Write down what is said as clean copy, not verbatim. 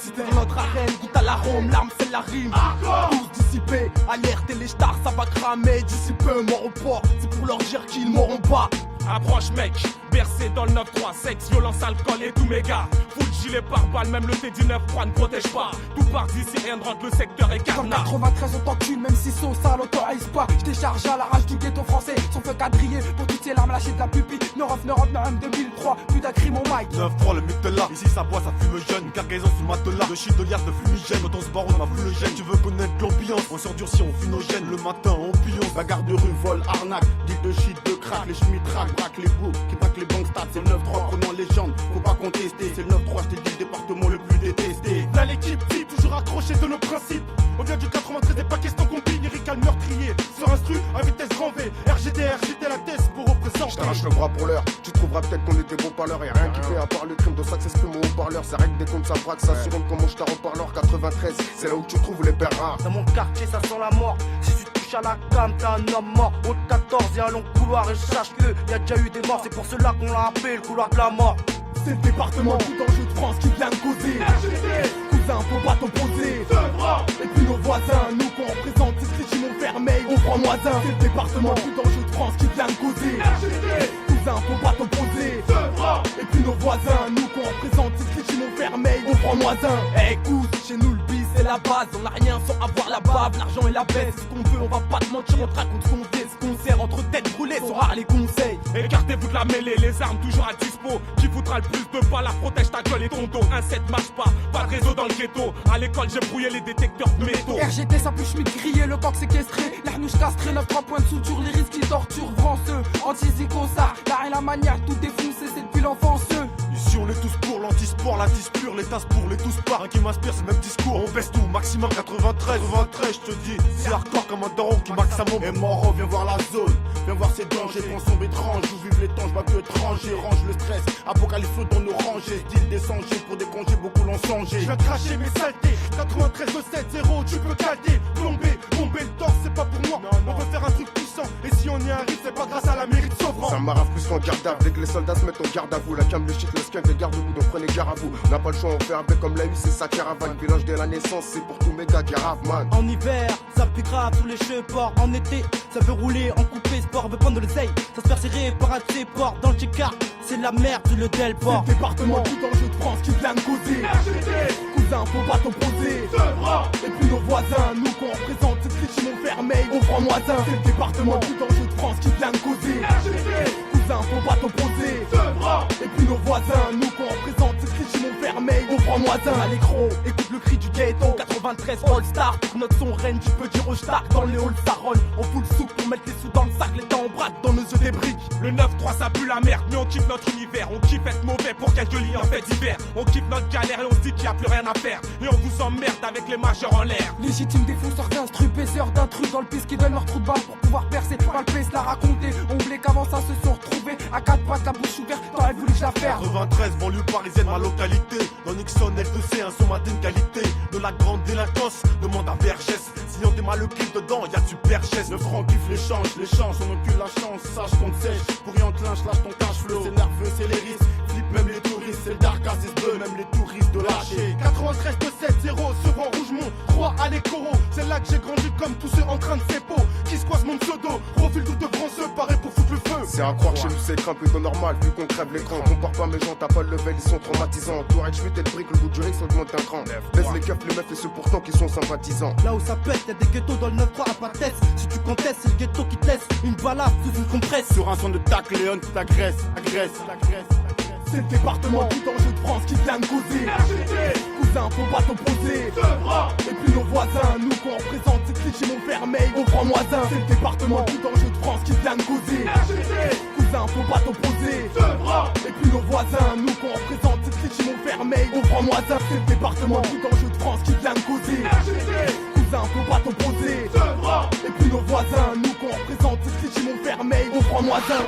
Ici c'est notre arène, goûte à l'arôme, l'arme c'est la rime. Tous dissipés, alertez les stars, ça va cramer. D'ici peu, mort au port, c'est pour leur dire qu'ils mourront pas. Approche mec, bercé dans le 9-3, sexe, violence, alcool et tous mes gars. Full gilet par balle, même le T19 ne protège pas. Tout part d'ici, rien ne rentre, le secteur est Comme carnat. 93 on t'encule, même si son sale autorise pas. Je décharge à la rage du ghetto français, son feu quadrillé pour toutes ces larmes lâchées de la pupille. Neurop, même 2003, plus d'un crime au mic. 9-3 le mythe là, ici ça boit, ça fume jeune. Cargaison sous le matelas, de shit de liard de fumigène. Quand on se barre on a vu le gène, tu veux connaître l'ambiance. On s'endurcit, on fume nos gènes, le matin on pillonce. Bagarre de rue, vol, arnaque, deal de shit, de crack. Les chemins track, braque les bouts, qui braquent les banques stats. C'est le 9-3, prenons légende, faut pas contester. C'est le 9-3, je t'ai dit le département le plus détesté. Là l'équipe vit toujours accrochée de nos principes. On vient du 93 et pas question qu'on pille. Lyrical meurtrier, sur instru, à vitesse grand V. RGDR, j'étais la thèse pour représenter. Je t'arrache le bras pour l'heure, tu trouveras peut-être qu'on était beaux parleurs. Y'a rien qui fait à part le crime de ça que s'exprime au haut-parleur. Ça règle des comptes, ça braque, ça seconde comment je t'en reparleur. 93, c'est là où tu trouves les pères rares. Dans mon quartier ça sent la mort. Si tu touches à la cam, t'es un homme mort. Au 14 y'a un long couloir et je sache que y a déjà eu des morts. C'est pour cela qu'on l'a appelé le couloir de la mort. C'est le département tout enjeu de France qui vient de causer. Cousin, faut pas t'opposer. Et puis nos voisins, nous qu'on représente, c'est Clichy, Montfermeil, au franc-moisin. C'est le département tout enjeu de France qui vient de causer. Cousin, faut pas t'opposer. Et puis nos voisins, nous qu'on représente, c'est Clichy, Montfermeil, au franc-moisin. Écoute, chez nous le bis c'est la base, on a rien sans avoir la bave. L'argent et la baisse, c'est ce qu'on veut, on va pas te mentir, on te raconte ce qu'on fait, ce qu'on sert entre têtes brûlées, sont rares les conseils. Écartez-vous de la mêlée, les armes toujours à dispo. Qui foutra le plus de balles, protège ta gueule et ton dos. Un 7 marche pas de réseau dans le ghetto. À l'école j'ai brouillé les détecteurs de métaux. RGT ça peut schmitt grillé, le coq séquestré. L'arnouche castrée, 9-3 points de suture, les risques qui torturent. Vranceux, anti-zico ça, l'art et la manière, tout défoncé, c'est depuis l'enfance. Ici on est tous pour l'anti-sport, la pure, les tasses pour les tous par. Un qui m'inspire c'est le même discours, on baisse tout, maximum 93, 93 je te dis. C'est hardcore comme un daron qui max à mon. Et Moro, viens voir la zone, viens voir ces dangers, qu'on sombre étrange, où vivent les temps, je vois que étranger, range le stress, apocalypse dans nos rangées, style des sangers, pour des congés, beaucoup l'ont songé. Je viens cracher mes saletés, 93 7-0, tu peux calter, plomber, bomber le torse, c'est pas pour moi. On peut faire un truc puissant, et si on y arrive, c'est pas grâce à la mairie de Sovran. Ça m'arrive plus qu'en garde à vue, dès que les soldats se mettent en garde à vous. La cam, le shit, le skunk, les garde-vous, donc prenez garde à vous. On n'a pas le choix, on fait avec comme la U, c'est sa caravane. Village dès la naissance, c'est pour tous mes gars qui ravent, man. En hiver, ça pique grave sous les cheveux ports. En été, ça veut rouler en coupé sport, veut prendre le zeille. Ça se faire serrer par un de ses ports. Dans le Tchekar, c'est la merde, le Delport. C'est le département tout enjeu de France qui vient de causer. Cousin, faut pas t'opposer. Et puis nos voisins, nous qu'on représente, c'est Clichy, Montfermeil, au franc-moisin. C'est le département tout enjeu de France qui vient de causer. Cousin, faut pas t'opposer. Et puis nos voisins, nous qu'on représente, c'est Clichy, Montfermeil, au franc-moisin. À l'écran, écoute le cri du ghetto, 93 All-Star. Pour notre son reine, tu peux dire au Stark. Dans les halls, ça rogne, on fout le souk pour mettre les sous dans le sac. Les temps on braque dans nos yeux des briques. Le 9-3 ça pue la merde, mais on kiffe notre univers. On kiffe être mauvais pour quelques lits en fait d'hiver. On kiffe notre galère et on se dit qu'il y a plus rien à faire. Et on vous emmerde avec les majeurs en l'air. Légitime défenseur d'instru, baiseur d'intrus dans le piste qui donne leur trou de balle pour pouvoir percer. Palper, se la raconter. On voulait qu'avant ça se sont retrouvés à 4 pattes, la bouche ouverte. T'aurais voulu que je la faire. 93, banlieue parisienne, ma localité. Dans Nixon, L2C, un son matin de qualité. De la grande délinquance, demande à Vergès. Si on démarre le clip dedans, y'a super geste. Le franc kiffe les chances, on occupe la chance, sache qu'on te sèche. Pour rien te lynche, lâche ton cash flow. C'est nerveux, c'est les risques, flip même les touristes. C'est le dark assist bleu, même les touristes de lâcher. 93 7-0, Sevran Rougemont, 3 à l'écoro. C'est là que j'ai grandi comme tous ceux en train de s'épo. Qui squassent mon pseudo, profil tout de Franceux, pareil pour foutre le feu. C'est à croire que chez nous c'est craint plutôt normal, vu qu'on crève l'écran. Compare pas mes gens, t'as pas le level, ils sont traumatisants. Toi, je suis tête brique, le goût du riz augmente d'un cran. Baisse les keufs, les meufs et ceux pourtant qui sont sympathisants. Là où ça pète, y'a des ghettos dans le 9-3 à Patès. Si tu contestes, c'est le ghetto qui te laisse une balade sous une compresse. Sur un son de tac, Léon qui t'agresse, agresse. C'est le département tout enjeu de France qui vient de causer. Cousin, faut pas t'opposer. Et puis nos voisins, nous qu'on représente, c'est Clichy, Montfermeil, au franc-moisin. C'est le département tout enjeu de France qui vient de causer. Cousin, faut pas t'opposer. Et puis nos voisins, nous qu'on représente, c'est Clichy, Montfermeil, au franc-moisin. C'est le département tout enjeu de France qui vient de causer. Cousin, faut pas t'opposer. Et puis nos voisins, nous qu'on représente, c'est Clichy, Montfermeil, au franc-moisin.